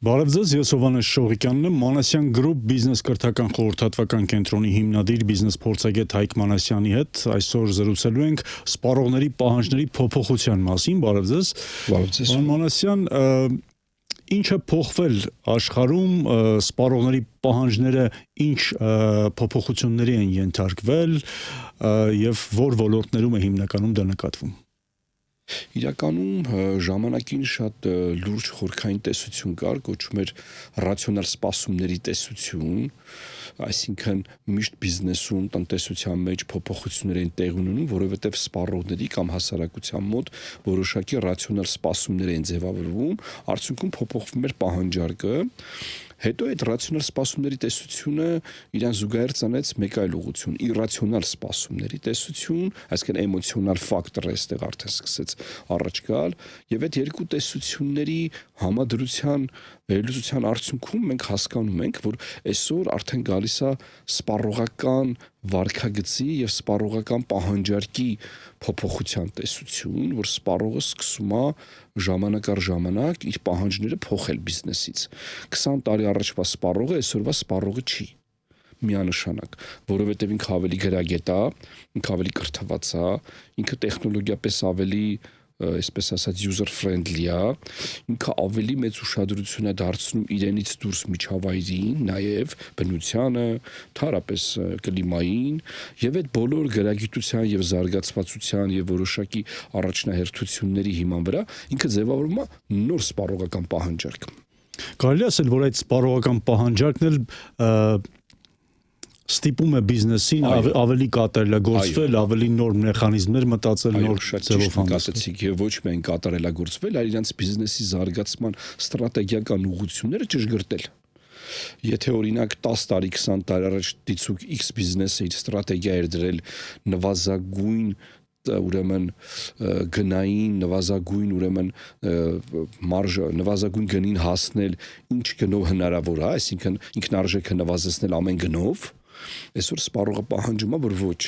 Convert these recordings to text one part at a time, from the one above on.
Բարև ձեզ, ես Հովհաննես Շողիկյանն եմ, Մանասյան Group բիզնես կրթական խորհրդատվական կենտրոնի հիմնադիր բիզնես փորձագետ Հայկ Մանասյանի հետ այսօր զրուցելու ենք սպառողների պահանջների փոփոխության մասին։ Բարև ձեզ։ Բարև ձեզ։ Պարոն Մանասյան, ինչ է փոխվել աշխարհում, սպառողների պահանջները ինչ փոփոխությունների են ենթարկվել եւ որ ոլորտներում է հիմնականում դա նկատվում։ Իրականում ժամանակին շատ լուրջ խորքային տեսություն կար, կոչվում էր ռացիոնալ սպասումների տեսություն, այսինքն միշտ բիզնեսում, տնտեսության մեջ փոփոխություններ են տեղի ունենում, որովհետև սպառողների կամ հասարակության մոտ որոշակի ռացիոնալ սպասումներ են ձևավորվում, արդյունքում փոփոխվում էր պահանջարկը։ Հետո այդ ռացիոնալ սպասումների տեսությունը իրան զուգահեռ ծանեց մեկ այլ ուղղություն՝ իրացիոնալ սպասումների տեսություն, այսինքն էմոցիոնալ ֆակտորը այստեղ արդեն սկսեց առաջ գալ, եւ այդ երկու տեսությունների համադրության վերլուծության արդյունքում մենք հասկանում ենք, որ այսօր արդեն գալիս է սպառողական վարքագծի եւ սպառողական պահանջարկի փոփոխության տեսություն, որ սպառողը սկսում է ժամանակ առ ժամանակ իր պահանջները փոխել բիզնեսից։ 20 տարի առաջվա սպառողը այսօրվա սպառողը չի միանշանակ, որովհետև ինքը ավելի գրագետ է, ինքը ավելի կրթված է, ինքը տեխնոլոգիապես ավելի այսպես ասած user friendly է, ինքը ավելի մեծ ուշադրություն է դարձնում իրենից դուրս միջավայրին, նաև բնությանը, թարապես կլիմային, եւ այդ բոլոր գրագիտության եւ զարգացվածության եւ որոշակի առաջնահերթությունների հիման վրա ինքը ձևավորում է նոր սպառողական պահանջարկ։ Կարելի ասել, որ այդ սպառողական պահանջարկն էլ ստիպում է բիզնեսին ավելի կատարելագործվել, ավելի նոր մեխանիզմներ մտածել, նոր ձևով հանգստացիկ եւ ոչ միայն կատարելագործվել, այլ իրենց բիզնեսի զարգացման ստրատեգիական ուղղությունները ճշգրտել։ Եթե օրինակ 10 տարի, 20 տարի առաջ դիցուկ X բիզնեսը իր ստրատեգիա էր դրել նվազագույն ուրեմն գնային, նվազագույն ուրեմն մարժը, նվազագույն գնին հասնել ինչ գնով հնարավոր է, այսինքն ինքնարժեքը նվազեցնել ամեն գնով, այսօր սպառողը պահանջում է, որ ոչ,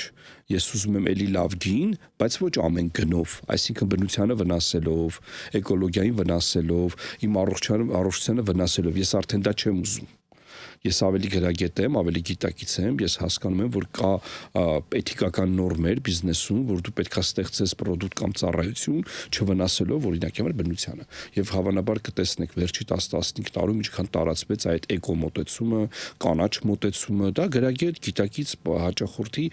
ես ուզում եմ էլի լավ գին, բայց ոչ ամեն գնով, այսինքն բնությանը վնասելով, էկոլոգիային վնասելով, իմ առողջությանը վնասելով, ես արդեն դա չեմ ուզում։ Ես ավելի գրագետ եմ, ավելի գիտակից եմ, ես հասկանում եմ, որ կա էթիկական նորմեր բիզնեսում, որ դու պետք է ստեղծես պրոդուկտ կամ ծառայություն, չվնասելով օրինակ համար բնությանը։ Եվ հավանաբար կտեսնեք վերջի 10-15 տարում ինչքան տարածվեց այդ էկո մոտեցումը, կանաչ մոտեցումը, դա գրագետ գիտակից հաճախորդի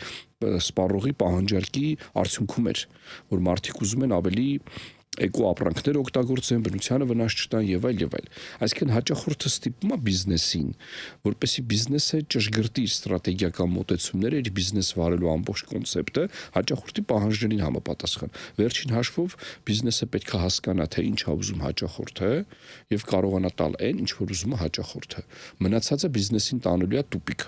սպառողի պահանջարկի արդյունքում էր, որ մարդիկ ուզում են ավելի էկո ապրանքներ օգտագործեն, բնությանը վնաս չտան եւ այլ եւ այլ։ Այսինքն հաճախորդը ստիպում է բիզնեսին, որպեսզի բիզնեսը ճշգրտի իր ստրատեգիական մոտեցումները, իր բիզնես վարելու ամբողջ կոնցեպտը հաճախորդի պահանջներին համապատասխան։ Վերջին հաշվով բիզնեսը պետք է հասկանա, թե ինչ է ուզում հաճախորդը եւ կարողանա տալ այն, ինչ որ ուզում է հաճախորդը։ Մնացածը բիզնեսին տանելու է տուպիկ։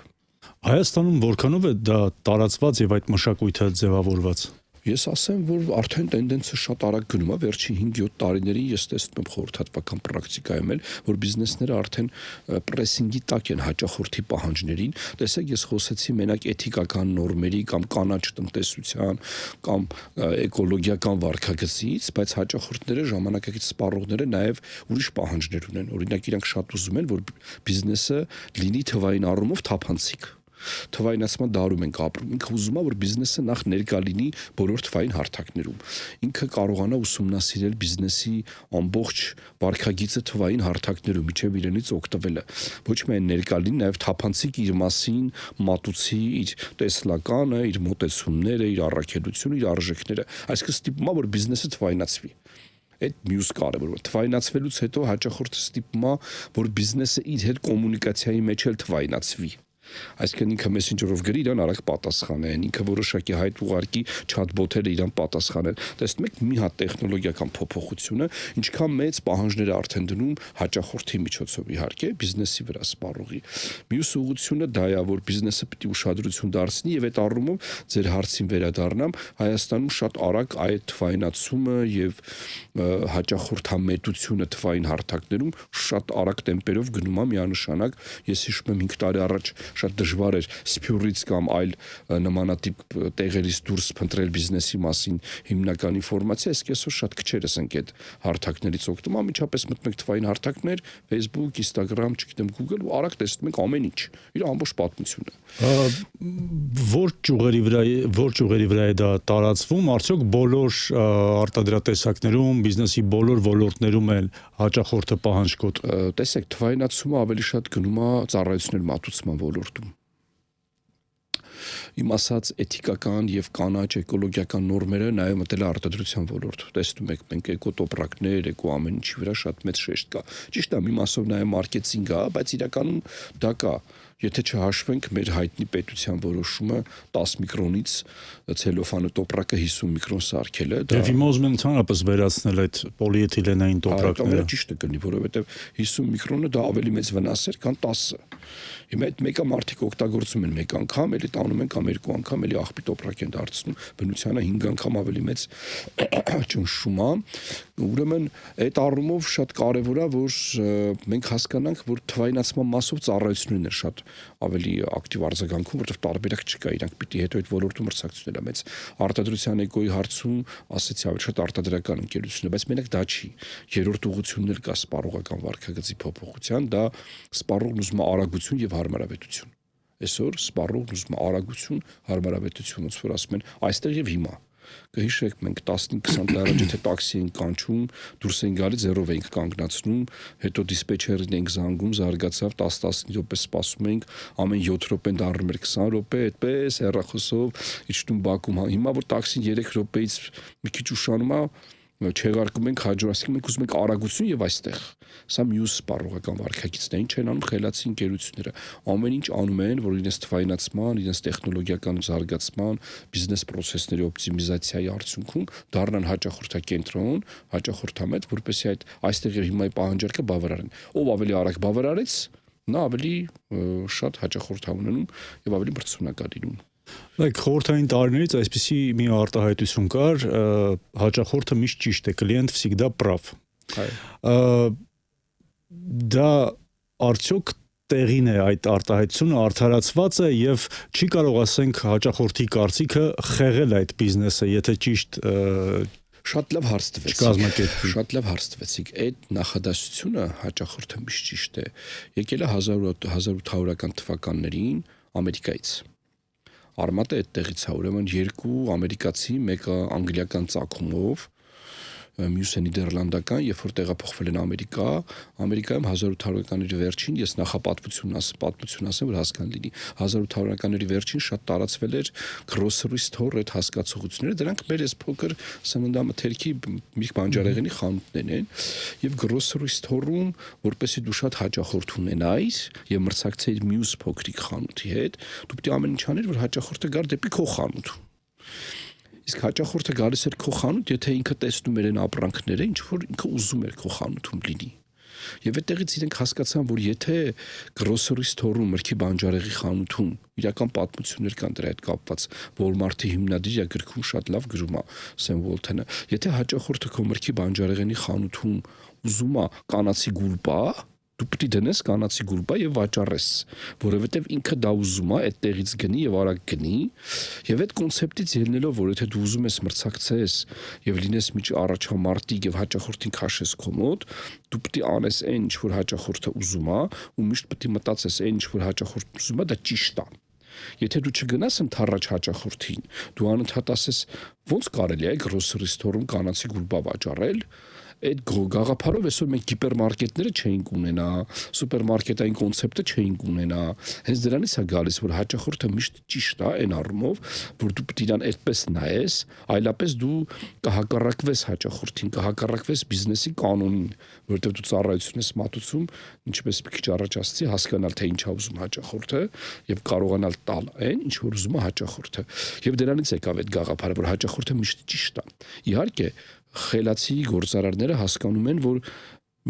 Հայաստանում որքանով է դա տարածված եւ այդ մշակույթը ձևավորված։ Ես ասեմ, որ արդեն տենդենսը շատ արագ գնում է, վերջին 5-7 տարիներին ես տեսնում եմ խորհրդատվական պրակտիկայում էլ, որ բիզնեսները արդեն պրեսինգի տակ են հաճախորդի պահանջներին։ Տեսեք, ես խոսեցի մենակ էթիկական նորմերի կամ կանաչ տնտեսության կամ էկոլոգիական վարքագծից, բայց հաճախորդները, ժամանակակից սպառողները նաև ուրիշ պահանջներ ունեն։ Օրինակ, իրանք շատ ուզում են, որ բիզնեսը լինի թվային առումով թափանցիկ։ Թվայնացման դարում ենք ապրում։ Ինքը ուզում է, որ բիզնեսը նախ ներկա լինի բոլոր թվային հարթակներում։ Ինքը կարողանա ուսումնասիրել բիզնեսի ամբողջ վարքագիծը թվային հարթակներում, միջև իրենից օգտվելը։ Ոչ միայն ներկա լինի, նաև թափանցիկ իր մասին մատուցի իր տեսլականը, իր մոտեցումները, իր առաքելությունը, իր արժեքները։ Այսինքն ստիպում է, որ բիզնեսը թվայնացվի։ Այդ մյուս կարևորը թվայնացվելուց հետո հաճախորդը ստիպում է, որ բիզնեսը իր հետ կոմունիկացիայի մեջ էլ թվայնացվի։ Այսինքն ինքը մեսենջերով գրի, իրան արագ պատասխանեն, ինքը որոշակի հայտ ուղարկի չաթբոթերը իրան պատասխանեն։ Տեսնում եք մի հատ տեխնոլոգիական փոփոխությունը, ինչքան մեծ պահանջներ է արդեն դնում հաճախորդի միջոցով իհարկե բիզնեսի վրա սպառողի։ Մյուս ուղղությունը դա է, որ բիզնեսը պետք է ուշադրություն դարձնի եւ այդ առումով ձեր հարցին վերադառնամ, Հայաստանում շատ արագ այդ թվայնացումը եւ հաճախորդամետությունը թվային հարթակներում շատ արագ տեմպերով գնում է միանշանակ։ Ես հիշում եմ 5 տարի առաջ շատ դժվար էր Սփյուռից կամ այլ նմանատիպ տեղերից դուրս փնտրել բիզնեսի մասին հիմնական ինֆորմացիա, իսկ այսօր շատ քչերս ենք այդ հարթակներից օգտվում, ամիջապես մտնում եք թվային հարթակներ, Facebook, Instagram, չգիտեմ, Google ու արագ տեսնում եք ամեն ինչ, իր ամբողջ պատմությունը։ Որ ճյուղերի վրա է դա տարածվում, արդյոք բոլոր արտադրատեսակներում, բիզնեսի բոլոր ոլորտներում են հաճախորդը պահանջկոտ։ Տեսեք, թվայնացումը ավելի շատ գնում է ծառայություններ մատուցման ոլորտում։ Իմ ասած էթիկական եւ կանաչ էկոլոգիական նորմերը նաեւ մտել է արտադրության ոլորտ։ Տեսնում եք, մենք էկոտոպրակներ, էկո ամեն ինչի վրա շատ մեծ շեշտ կա։ Ճիշտ է, մի մասով նաեւ մարքեթինգ է, բայց իրականում դա կա։ Եթե չհաշվենք մեր հայտնի պետության որոշումը 10 միկրոնից ցելոֆանը տոպրակը 50 միկրոն սարքելը, դա Եվ հիմա ուզում են ընդհանրապես վերացնել այդ պոլիէթիլենային տոպրակները։ ճիշտ է կլինի, որովհետեւ 50 միկրոնը դա ավելի մեծ վնաս էր, քան 10-ը։ Հիմա այդ մեկը մարդիկ օգտագործում են մեկ անգամ, էլի տանում են կամ երկու անգամ, էլի աղբի տոպրակ են դարձնում, բնությանը 5 անգամ ավելի մեծ ճնշում է։ Ուրեմն այդ առումով շատ կարևոր է, որ մենք հասկանանք, որ թվայնացման մասով ծառայություններն են շատ ավելի ակտիվ արձագանքում, որովհետև տարբերակ չկա, իրանք պիտի հետո այդ ոլորտում մրցակցություններ մեծ արտադրության էկոյի հարցում ասեցի ավելի շատ արտադրական ընկերություններ, բայց մենակ դա չի։ Երրորդ ուղղությունն էլ կա սպառողական վարքագծի փոփոխության, դա սպառողն ուզում է արագություն եւ հարմարավետություն։ Այսօր սպառողն ուզում է արագություն, հարմարավետություն, ոնց որ ասում են, այստեղ եւ հիմա։ Կհիշեք, մենք 15-20 տարի առաջ եթե տաքսի ենք կանչում, դուրս են գալի, զերով ենք կանգնացնում, հետո դիսպեչերին ենք զանգում, զարգացավ 10-15 րոպե սպասում ենք, ամեն 7 րոպեն դառնում էր 20 րոպե, այդպես հեռախոսով իջնում բակում։ Հիմա որ տաքսին 3 րոպեից մի քիչ ուշանում է, չեղարկում ենք հաջորդ, մենք ուզում ենք արագություն եւ այստեղ։ Սա մյուս սպառողական վարքագիծն է, ինչ են անում խելացի ընկերությունները։ Ամեն ինչ անում են, որ իրենց թվայնացման, իրենց տեխնոլոգիական զարգացման, բիզնես պրոցեսների օպտիմիզացիայի արդյունքում դառնան հաճախորդակենտրոն, հաճախորդամետ, որպեսզի այդ այստեղ եւ հիմա պահանջարկը բավարարեն։ Ով ավելի արագ բավարարեց, նա ավելի շատ հաճախորդ ունենում եւ ավելի մրցունակ լինում։ Like խորհրդային տարիներից այսպիսի մի արտահայտություն կար, հաճախորդը միշտ ճիշտ է, клиент всегда прав։ Դա արդյոք տեղին է այդ արտահայտությունը արդարացված է եւ չի կարող ասենք հաճախորդի կարծիքը խեղել այդ բիզնեսը, եթե ճիշտ Շատ լավ հարց տվեցիք։ Շատ լավ հարց տվեցիք։ Այդ նախադասությունը հաճախորդը միշտ ճիշտ է։ Եկել է 1800-ական թվականներին Ամերիկայից։ Արմատը այդտեղից է, ուրեմն երկու ամերիկացի, մեկը անգլիական ծագումով, մյուսը նիդերլանդական, երբ որ տեղափոխվել են Ամերիկա, Ամերիկայում 1800-ականների վերջին, ես նախապատմություն ասեմ, որ հասկանալի լինի, 1800-ականների վերջին շատ տարածվել էր grocery store այդ հասկացությունները, դրանք մեր այս փոքր սննդամթերքի մի բանջարեղենի խանութներն են, եւ grocery store-ում, որպեսզի դու շատ հաճախորդ ունենայիր եւ մրցակցեիր մյուս փոքրիկ խանութի հետ, դու պետք է ամեն ինչ անես, որ հաճախորդը գար դեպի քո խանութ։ Իսկ հաճախորդը գալիս էր քո խանութ, եթե ինքը տեսնում էր այն ապրանքները, ինչ որ ինքը ուզում էր քո խանութում լինի։ Եվ այդտեղից իրենք հասկացան, որ եթե grocery store-ում, մրգի բանջարեղի խանութում իրական պատմություններ կան դրա հետ կապված, Walmart-ի հիմնադիր է գրքում շատ լավ գրում է Սեմ Ուոլթոնը, եթե հաճախորդը քո մրգի բանջարեղենի խանութում ուզում է կանացի գուլպա, դու պետք է դնես կանացի գուլպա եւ վաճառես, որովհետեւ ինքը դա ուզում է այդտեղից գնի եւ արագ գնի, եւ այդ կոնցեպտից ելնելով, որ եթե դու ուզում ես մրցակցես եւ լինես միջ առաջամարտիկ եւ հաճախորդին քաշես քո մոտ, դու պետք է անես այն ինչ որ հաճախորդը ուզում է ու միշտ պետք է մտածես այն ինչ որ հաճախորդը ուզում է, դա ճիշտ է։ Եթե դու չգնաս ընդառաջ հաճախորդին, դու անընդհատ ասես ոնց կարելի է grocery store-ում կանացի գուլպա վաճառել, այդ գաղափարով այսօր մենք հիպերմարկետները չէինք ունենա, սուպերմարկետային կոնցեպտը չէինք ունենա։ Հենց դրանից է գալիս, որ հաճախորդը միշտ ճիշտ է այն առումով, որ դու պետք է իրան այդպես նայես, այլապես դու կհակառակվես հաճախորդին, կհակառակվես բիզնեսի կանոնին, որովհետև դու ծառայություն ես մատուցում, ինչպես մի քիչ առաջ ասացի, հասկանալ թե ինչ է ուզում հաճախորդը եւ կարողանալ տալ այն, ինչ որ ուզում է հաճախորդը։ Եվ դրանից եկավ այդ գաղափարը, որ հաճախորդը միշտ ճիշտ է։ Իհարկե խելացի գործարարները հասկանում են, որ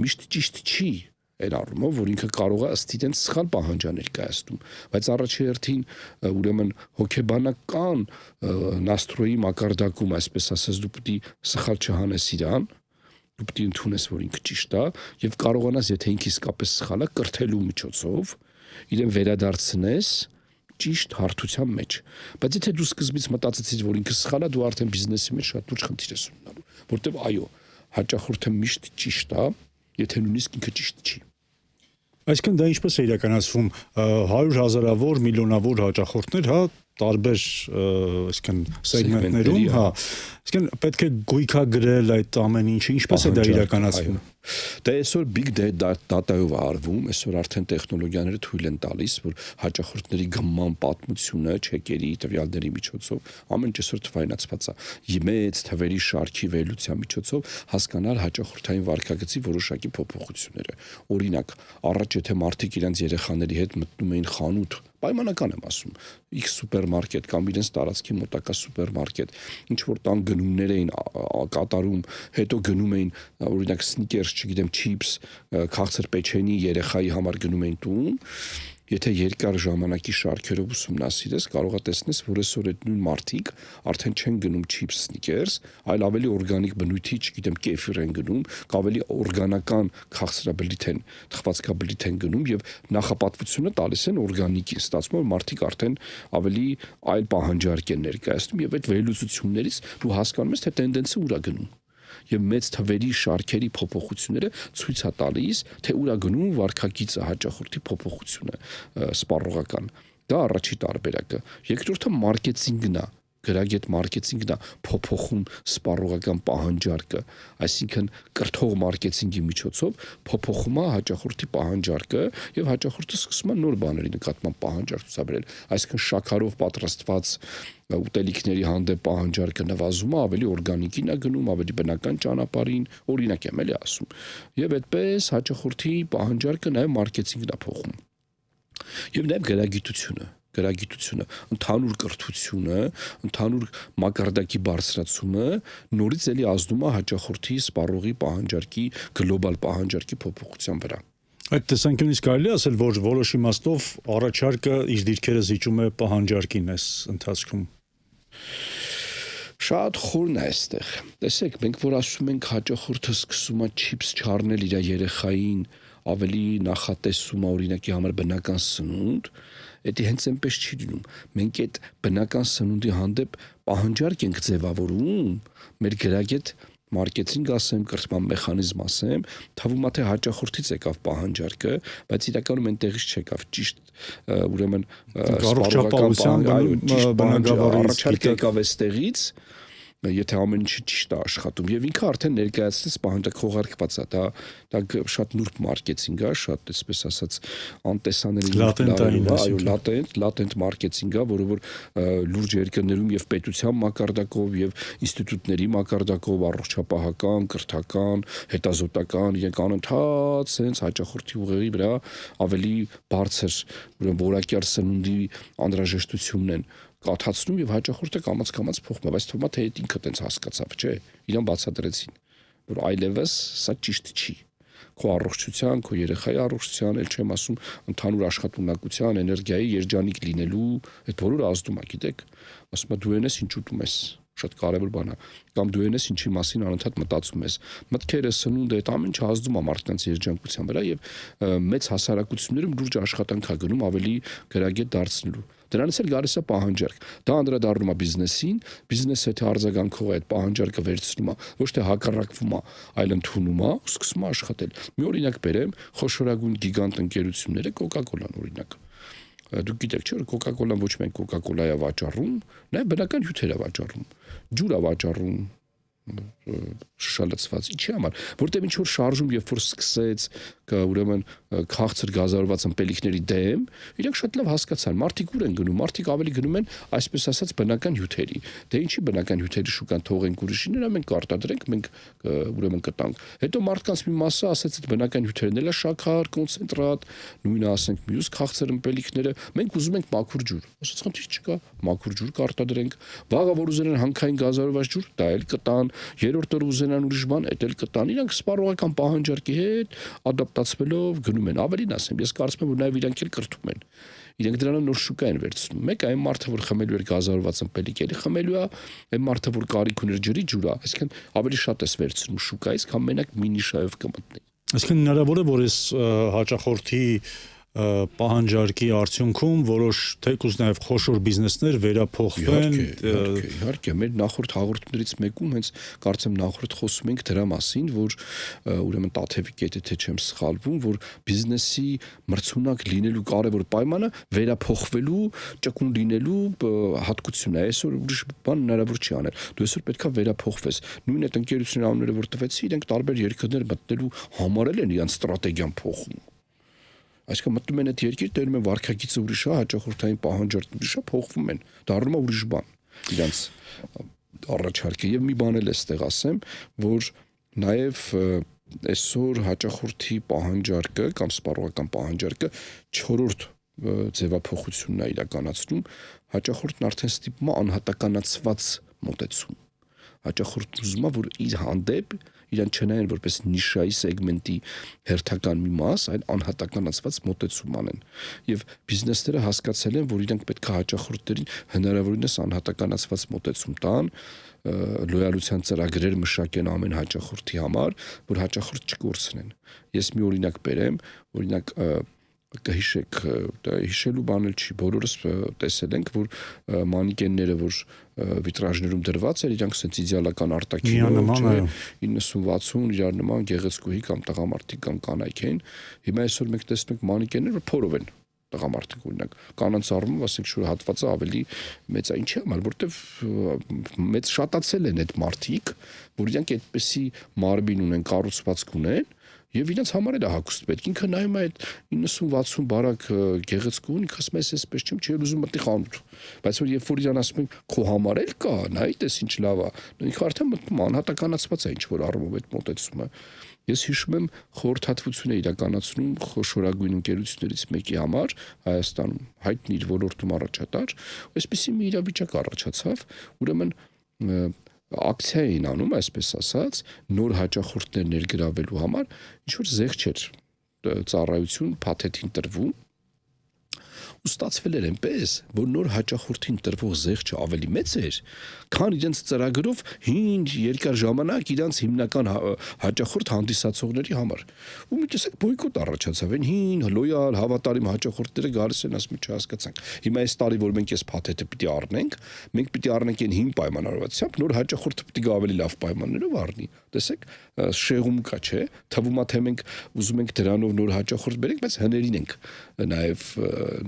միշտ ճիշտ չի այն առումով, որ ինքը կարող է ըստ իրենց սխալ պահանջաներ կայացնում, բայց առաջերտին ուրեմն հոգեբանական նաստրոյի մակարդակում, այսպես ասած, դու պետք է սխալ չհանես իրան, դու պետք է ընդունես, որ ինքը ճիշտ է եւ կարողանաս, եթե ինքը իսկապես սխալ է, կրթելու միջոցով իրեն վերադարձնես ճիշտ հարթության մեջ։ Բայց եթե դու սկզբից մտածեցիր, որ ինքը սխալ է, դու արդեն բիզնեսի մեջ շատ լուրջ խնդիր ես ունենալու, որտեվ այո, հաճախորդը միշտ ճիշտ է, եթե նույնիսկ ինքը ճիշտ չի։ Այսինքն դա ինչպես է իրականացվում 100,000-ավոր, միլիոնավոր հաճախորդներ, հա, տարբեր այսինքն սեգմենտներում, հա, այսինքն պետք է գույքագրել այդ ամեն ինչը, ինչպես է դա իրականացվում։ Դա այսօր big data-ով արվում, այսօր արդեն տեխնոլոգիաները թույլ են տալիս, որ հաճախորդների գնման պատմությունը, չեկերի, տվյալների միջոցով ամեն ինչ այսօր թվայնացված է։ Մեծ թվերի շարքի վերլուծության միջոցով հասկանալ հաճախորդային վարքագծի որոշակի փոփոխությունները։ Օրինակ, առաջ եթե մարդիկ իրենց երեխաների հետ մտնում էին խանութ, պայմանական եմ ասում, X սուպերմարկետ կամ իրենց տարածքի մոտակա սուպերմարկետ, ինչ որ տան գնումներ էին կատարում, հետո գնում էին օրինակ սնիկերս, չգիտեմ, չիփս, քաղցր պեչենի երեխայի համար գնում էին տուն, եթե երկար ժամանակի շարքերով ուսումնասիրես, կարող ես տեսնես, որ այսօր այդ նույն մարդիկ արդեն չեն գնում չիփս, սնիկերս, այլ ավելի օրգանիկ բնույթի, չգիտեմ, կեֆիր են գնում, ավելի օրգանական քաղցրաբլիթ են, թխվածքաբլիթ են գնում եւ նախապատվությունը տալիս են օրգանիկի, ստացվում է մարդիկ արդեն ավելի այլ պահանջարկ են ներկայացնում եւ այդ վերլուծություններից դու հասկանում ես, թե տենդենսը ուր է գնում։ Եվ մեծ թվերի շարքերի փոփոխությունները ցույց է տալիս, թե ուր է գնում վարքագիծը հաճախորդի փոփոխությունը սպառողական։ Դա առաջի տարբերակը։ Երկրորդը մարքեթինգն է, գրագետ մարքեթինգն է փոփոխում սպառողական պահանջարկը, այսինքն կրթող մարքեթինգի միջոցով փոփոխում է հաճախորդի պահանջարկը եւ հաճախորդը սկսում է նոր բաների նկատմամբ պահանջարկ ցուցաբերել, այսինքն շաքարով պատրաստված ուտելիքների հանդեպ պահանջարկը նվազում է, ավելի օրգանիկին է գնում, ավելի բնական ճանապարհին, օրինակ եմ էլի ասում։ Եվ այդպես հաճախորդի պահանջարկը նաև մարքեթինգն է փոխում։ Եվ նաև գրագիտությունը, ընդհանուր կրթությունը, ընդհանուր մակարդակի բարձրացումը նորից էլի ազդում է հաճախորդի սպառողի պահանջարկի, գլոբալ պահանջարկի փոփոխության վրա։ Այդ տեսանկյունից կարելի ասել, որ որոշ իմաստով առաջարկը իր դիրքերը զիջում է պահանջարկին այս ընթացքում։ Շատ խորն է այստեղ։ Տեսեք, մենք որ ասում ենք հաճախորդը սկսում է չիփս չառնել իր երեխային, ավելի նախատեսում է օրինակի համար բնական սնունդ, դա հենց այնպես չի լինում։ Մենք այդ բնական սնունդի հանդեպ պահանջարկ ենք ձևավորում, մեր գրագետ մարքեթինգ ասեմ, կրթման մեխանիզմ ասեմ, թվում է թե հաճախորդից եկավ պահանջարկը, բայց իրականում այնտեղից չեկավ, ճիշտ, ուրեմն առողջապահության առաջարկը եկավ այստեղից, եթե ամեն ինչը ճիշտ է աշխատում եւ ինքը արդեն ներկայացնես պահանջարկ խողարկված է, դա շատ նուրբ մարքեթինգ է, շատ այսպես ասած անտեսանելի, այո, լատենտ մարքեթինգ է, որը որ լուրջ երկրներում եւ պետության մակարդակով եւ ինստիտուտների մակարդակով առողջապահական, կրթական, հետազոտական իրենք անընդհատ sense հաճախորդի ուղեղի վրա ավելի բարձր ուրեմն որակյալ սնունդի անհրաժեշտությունն են կաթացնում եւ հաճախորդը կամաց-կամաց փոխվում է, բայց թվում է թե այդ ինքը տենց հասկացավ, չէ, իրան բացատրեցին, որ այլևս սա ճիշտ չի։ Քո առողջության, քո երեխայի առողջության, ել չեմ ասում ընդհանուր աշխատունակության, էներգիայի երջանիկ լինելու, այդ բոլորը ազդում է, գիտեք, ասում է դու ես ինչ ուտում ես, շատ կարևոր բան է, կամ դու ես ինչի մասին անընդհատ մտածում ես։ Մտքերը, սնունդը, այդ ամեն ինչը ազդում է մարդկանց երջանկության վրա եւ մեծ հասարակություններում լուրջ աշխատանք է գնում ավելի գրագետ դարձնելու։ Դրանից էլ գալիս է պահանջարկ։ Դա անդրադառնում է բիզնեսին, բիզնեսը թե արձագանքող է այդ պահանջարկը վերցնում է, ոչ թե հակառակվում է, այլ ընդունում է, սկսում է աշխատել։ Մի օրինակ բերեմ, խոշորագույն գիգանտ ընկերությունները, Coca-Cola-ն օրինակ։ Դուք գիտեք, չէ՞ որ Coca-Cola-ն ոչ միայն Coca-Cola է վաճառում, նաև բնական հյութեր է վաճառում, ջուր է վաճառում, շշալցված, ինչի համար, որտեղ ինչ որ շարժում երբ որ սկսեց, ուրեմն քաղցր գազարված ըմպելիքների դեմ, իրենք շատ լավ հասկացան, մարդիկ ուր են գնում, մարդիկ ավելի գնում են, այսպես ասած, բնական հյութերի։ Դե ինչի բնական հյութերի շուկան թողենք ուրիշին, նրա մենք կարտադրենք, մենք ուրեմն կտանք։ Հետո մարդկանց մի մասը ասեց այդ բնական հյութերն էլ է շաքար, կոնցենտրատ, նույնը ասենք մյուս քաղցր ըմպելիքները, մենք ուզում ենք մաքուր ջուր։ Ասած խնդիր չկա, մաքուր ջուր կարտադրենք։ Վաղը որ ուզենան հանքային գազարված ջուր, դա էլ կտան, երրորդ օր ուզենան ուրիշ բան, այդ էլ կտան։ Իրանք սպառողական պահանջարկի հետ ադապտացվելով գնում են։ Ավելին ասեմ, ես կարծում եմ, որ նաև իրանք էլ կրթում են։ Իրենք դրանով նոր շուկա են վերցնում։ Մեկը այն մարդը, որ խմելու էր գազարված ըմպելիք, էլի խմելու է, այն մարդը, որ կարիք ուներ ջրի ջուր է, այսինքն ավելի շատ էս վերցնում շուկայից, քան մենակ մի նիշայով կմտնի։ Այսինքն հնարավոր է, որ այս հաճախորդի պահանջարկի արդյունքում որոշ թեկուզ նաև խոշոր բիզնեսներ վերափոխվեն։ Իհարկե, մեր նախորդ հաղորդումներից մեկում հենց կարծեմ նախորդ խոսում ենք դրա մասին, որ ուրեմն Տաթևիկ եթե չեմ սխալվում, որ բիզնեսի մրցունակ լինելու կարևոր պայմանը վերափոխվելու, ճկուն լինելու հատկությունն է։ Այսօր ուրիշ բան հնարավոր չի անել։ Դու այսօր պետքա վերափոխվես։ Նույն այդ ընկերությունների անունները որ տվեցի, իրենք տարբեր երկրներ մտնելու համար են իրենց ստրատեգիան փոխում։ Այսինքն մտնում են այդ երկիր, տերում են վարկագիծը ուրիշ է, հաճախորդային պահանջարկը ուրիշ է, փոխվում են, դառնում է ուրիշ բան։ Իրանց առաջարկը եւ մի բան էլ էստեղ ասեմ, որ նաեւ այսօր հաճախորդի պահանջարկը կամ սպառողական պահանջարկը 4-րդ ձևափոխությունն է իրականացնում, հաճախորդն արդեն ստիպում է անհատականացված մոտեցում։ Հաճախորդն ուզում է, որ իր հանդեպ իրան չնայեն որպես նիշայի սեգմենտի հերթական մի մաս, այլ անհատականացված մոտեցում անեն։ Եվ բիզնեսները հասկացել են, որ իրենք պետք է հաճախորդներին հնարավորինս անհատականացված մոտեցում տան, լոյալության ծրագրեր մշակեն ամեն հաճախորդի համար, որ հաճախորդ չկորցնեն։ Ես մի օրինակ բերեմ, օրինակ կհիշեք, հիշելու բան էլ չի, բոլորս տեսել ենք, որ մանիկենները, որ վիտրաժներում դրված էր, իրանք սենց իդեալական արտաքինով, 90-60 իրար նման գեղեցկուհի կամ տղամարդիկ կամ կանայք են։ Հիմա այսօր մենք տեսնում ենք մանիկեններ, որ փորով են տղամարդիկ օրինակ, կանանց առումով ասենք շուտ հատվածը ավելի մեծ է, ինչի համար, որտեվ մեծ շատացել են այդ մարդիկ, որ իրանք այդպեսի մարմին ունեն, կառուցվածք ունեն, եւ իրենց համար էլ է հագուստ պետք։ Ինքը նայում է այդ 90-60 բարակ գեղեցկուն, ինքը ասում է, այսպես չեմ, չի ուզում մտնի խանութ։ Բայց որ երբ որ իրան ասում են, քո համար էլ կա, նայ տես ինչ լավ է, ինքը արդեն մտնում անհատականացված է ինչ որ առումով այդ մոտեցումը։ Ես հիշում եմ խորհրդատվություն է իրականացնում խոշորագույն ընկերություններից մեկի համար Հայաստանում, հայտնի իր ոլորտում առաջատար, այսպեսի մի իրավիճակ առաջացավ, ուրեմն ակցիա էին անում, այսպես ասած, նոր հաճախորդներ ներգրավելու համար, ինչ որ զեղ չէր ծառայություն փաթեթին տրվում, ու ստացվել էր այնպես, որ նոր հաճախորդին տրվող զեղչը ավելի մեծ էր, քան իրենց ծրագրով հին երկար ժամանակ իրենց հիմնական հաճախորդ հանդիսացողների համար։ Ու մի տեսակ բոյկոտ առաջացավ, այն հին, լոյալ, հավատարիմ հաճախորդները գալիս են, ասում են, չհասկացանք։ Հիմա այս տարի, որ մենք այս փաթեթը պիտի առնենք, մենք պիտի առնենք այն հին պայմանավորվածությամբ, նոր հաճախորդը պիտի գա ավելի լավ պայմաններով առնի։ Տեսեք, շեղում կա, չէ՞։ Թվում է թե մենք ուզում ենք դրանով նոր հաճախորդ բերենք, բայց հներին ենք նաև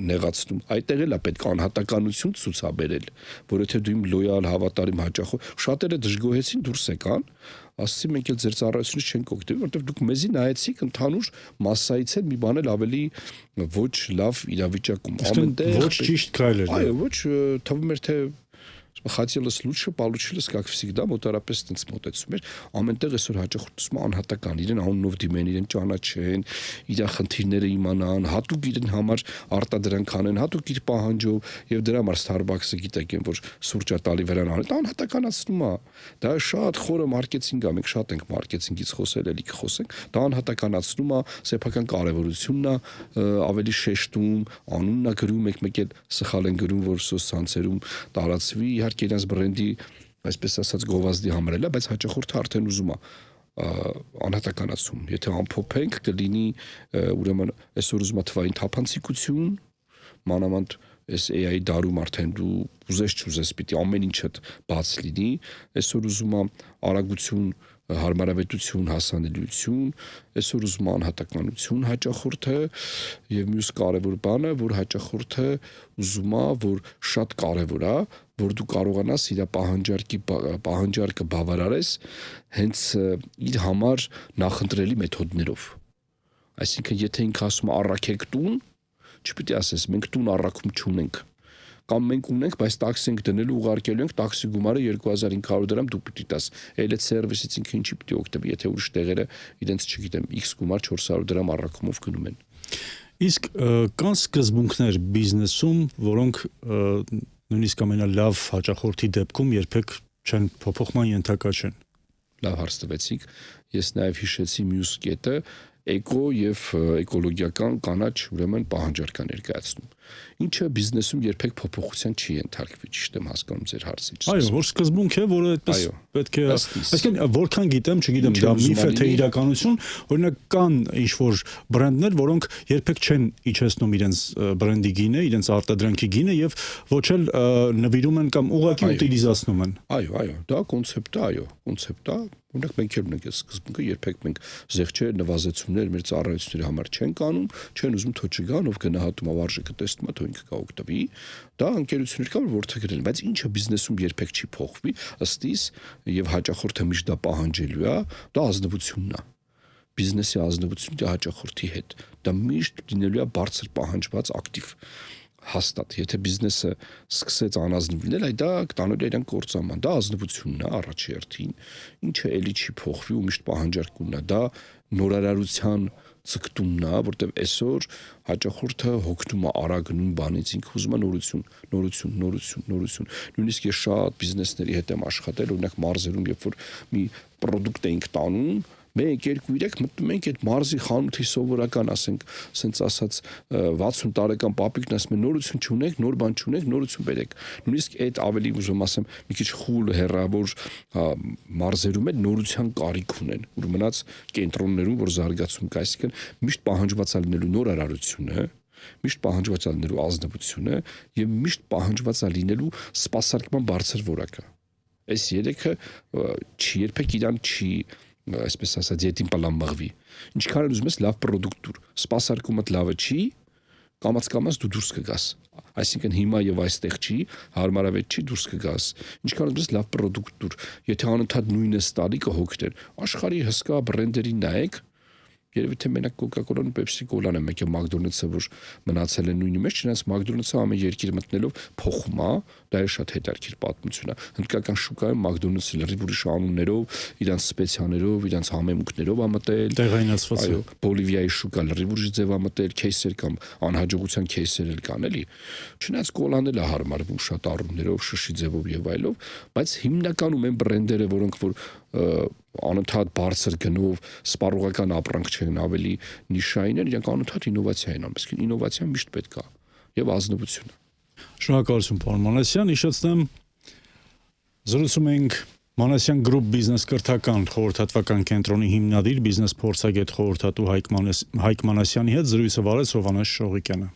նեղացնում։ Այդտեղ էլ է պետք անհատականություն ցուցաբերել, որ եթե դու իմ լոյալ հավատարիմ հաճախորդ, շատերը դժգոհեցին դուրս եկան, ասացի մենք էլ ձեր ծառայությունից չենք օգտվել, որովհետև դուք մեզի նայեցիք ընդհանուր մասսայից էլ մի բան էլ ավելի ոչ լավ իրավիճակում։ Ամենտեղ ոչ ճիշտ քայլեր։ Այո, ոչ, թվում էր թե хотелось лучше, получилось как всегда, մոտարապես տենց մոտեցում էր, ամենտեղ այսօր հաճախորդում անհատական, իրեն անունով դիմեն, իրեն ճանաչեն, իր խնդիրները իմանան, հատուկ իրեն համար արտադրանք անեն, հատուկ իր պահանջով եւ դրա համար Starbucks-ը գիտեք են, որ սուրճա տալի վրան անել, դա անհատականացնում է։ Դա շատ խորը մարքեթինգ է, մենք շատ ենք մարքեթինգից խոսել, էլի կխոսենք, դա անհատականացնում է, սեփական կարևորությունն է, ավելի շեշտում, անունն է գրում, մեկ-մեկ էլ սխալ են գրում, որ սոցցանցերում տարածվի, իհարկե իրենց բրենդի, այսպես ասած, գովազդի համար էլ է, բայց հաճախորդը արդեն ուզում է անհատականացում։ Եթե ամփոփենք, կլինի ուրեմն այսօր ուզում է թվային թափանցիկություն, մանավանդ այս AI դարում արդեն դու ուզես չուզես պիտի ամեն ինչը բաց լինի, այսօր ուզում է արագություն, հարմարավետություն, հասանելիություն, այսօր ուզում է անհատականություն հաճախորդը եւ մյուս կարեւոր բանը, որ հաճախորդը ուզում է, որ շատ կարեւոր է, որ դու կարողանաս իր պահանջարկը բավարարես հենց իր համար նախընտրելի մեթոդներով։ Այսինքն եթե ինքը ասում է առաքեք տուն, չպիտի ասես մենք տուն առաքում չունենք, կամ մենք ունենք, բայց տաքսի ենք դնելու ուղարկելու ենք, տաքսի գումարը 2500 դրամ դու պիտի տաս։ Էլ այդ սերվիսից ինքը ինչի պիտի օգտվի, եթե ուրիշ տեղերը իրենց չգիտեմ, X գումար 400 դրամ առաքումով գնում են։ Իսկ կան սկզբունքներ բիզնեսում, որոնք նույնիսկ ամենալավ հաճախորդի դեպքում երբեք չեն փոփոխման ենթակա չեն։ Լավ հարց տվեցիք։ Ես նաև հիշեցի մյուս կետը, էկո եւ էկոլոգիական կանաչ ուրեմն պահանջարկա ներկայացնում։ Ինչը բիզնեսում երբեք փոփոխության չի ենթարկվի, ճիշտ եմ հասկանում ձեր հարցը։ Այո, որ սկզբունք է, որը այդպես պետք է, այսինքն որքան գիտեմ, չգիտեմ, դա միֆ է թե իրականություն, օրինակ կան ինչ որ բրենդներ, որոնք երբեք չեն իջեցնում իրենց բրենդի գինը, իրենց արտադրանքի գինը եւ ոչ էլ նվիրում են կամ ուղղակի ուտիլիզացնում են։ Այո, դա կոնցեպտ է, Օրինակ մենք էլ ունենք այս սկզբունքը, երբեք մենք զեղչեր, նվազեցումներ մեր ծառայությունների համար չենք անում, չեն ուզում թո չգան, ով գնահատում ավարժեքը տեսնում է, թո ինքը կա օգտվի։ Դա ընկերություններ կա, որ որդեգրել են, բայց ինչը բիզնեսում երբեք չի փոխվի, ըստ իս եւ հաճախորդը միշտ դա պահանջելու է, դա ազնվությունն է։ Բիզնեսի ազնվությունը հաճախորդի հետ։ Դա միշտ լինելու է բարձր պահանջված ակտիվ։ Հաստատ, եթե բիզնեսը սկսեց անազնիվ լինել, այդ դա տանելու է իրան կործանման, դա ազնվությունն է առաջի հերթին, ինչը էլի չի փոխվի ու միշտ պահանջարկումն է, դա նորարարության ցկտումն է, որտեղ այսօր հաճախորդը հոգնում է արագ նույն բանից, ինքը ուզում է նորություն։ Նույնիսկ ես շատ բիզնեսների հետ եմ աշխատել, օրինակ մարզերում, երբ որ մի պրոդուկտ էինք տանում, 1-2-3 մտնում ենք այդ մարզի խանութի սովորական, ասենք, ասենց ասած 60 տարեկան պապիկն ասում է նորություն չունեք, նոր բան չունեք, նորություն բերեք։ Նույնիսկ այդ ավելի ուզում ասեմ, մի քիչ խուլ հեռավոր մարզերում էլ նորության կարիք ունեն, որ մնաց կենտրոններում, որ զարգացում կա, այսինքն միշտ պահանջված է լինելու նորարարությունը, միշտ պահանջված է լինելու ազնվությունը եւ միշտ պահանջված է լինելու սպասարկման բարձր որակը։ Այս երեքը չի երբեք իրան չի այսպես ասած յետին պլան մղվի։ Ինչքան էլ ուզում ես լավ պրոդուկտ դուր, սպասարկումդ լավը չի, կամաց դու դուրս կգաս։ Այսինքն հիմա եւ այստեղ չի, հարմարավետ չի դուրս կգաս։ Ինչքան ուզում ես լավ պրոդուկտ դուր, եթե անընդհատ նույնը ստալի կհոգներ։ Աշխարհի հսկա բրենդերին նայեք, երևի թե մենակ Coca-Cola-ն ու Pepsi-Cola-ն է, մեկ է McDonald's-ը, որ մնացել են նույնի մեջ, չնայած McDonald's-ը ամեն երկիր մտնելով փոխում է, դա է շատ հետաքրքիր պատմություն է։ Հնդկական շուկայում McDonald's-ը լրիվ ուրիշ անուններով, իրանց սպեցիաներով, իրանց համեմունքներով է մտել, տեղայնացված է։ Այո, Բոլիվիայի շուկա լրիվ ուրիշ ձև է մտել, քեյսեր կամ անհաջողության քեյսեր էլ կան, էլի։ Չնայած կոլան էլ է հարմարվում շատ առումներով, շշի ձևով եւ այլով, բայց հիմնականում են բրենդերը, որոնք որ անընդհատ բարձր գնով սպառողական ապրանք չեն, ավելի նիշային են, իրենք անընդհատ ինովացիա են անում, իսկ ինովացիան միշտ պետք է եւ ազնվությունը։ Շնորհակալություն, պարոն Մանասյան, հիշեցնեմ զրուցում ենք Մանասյան Group բիզնես կրթական խորհրդատվական կենտրոնի հիմնադիր բիզնես փորձագետ խորհրդատու Հայկ Մանասյանի հետ, զրույցը վարեց Հովհաննես Շողիկյանը։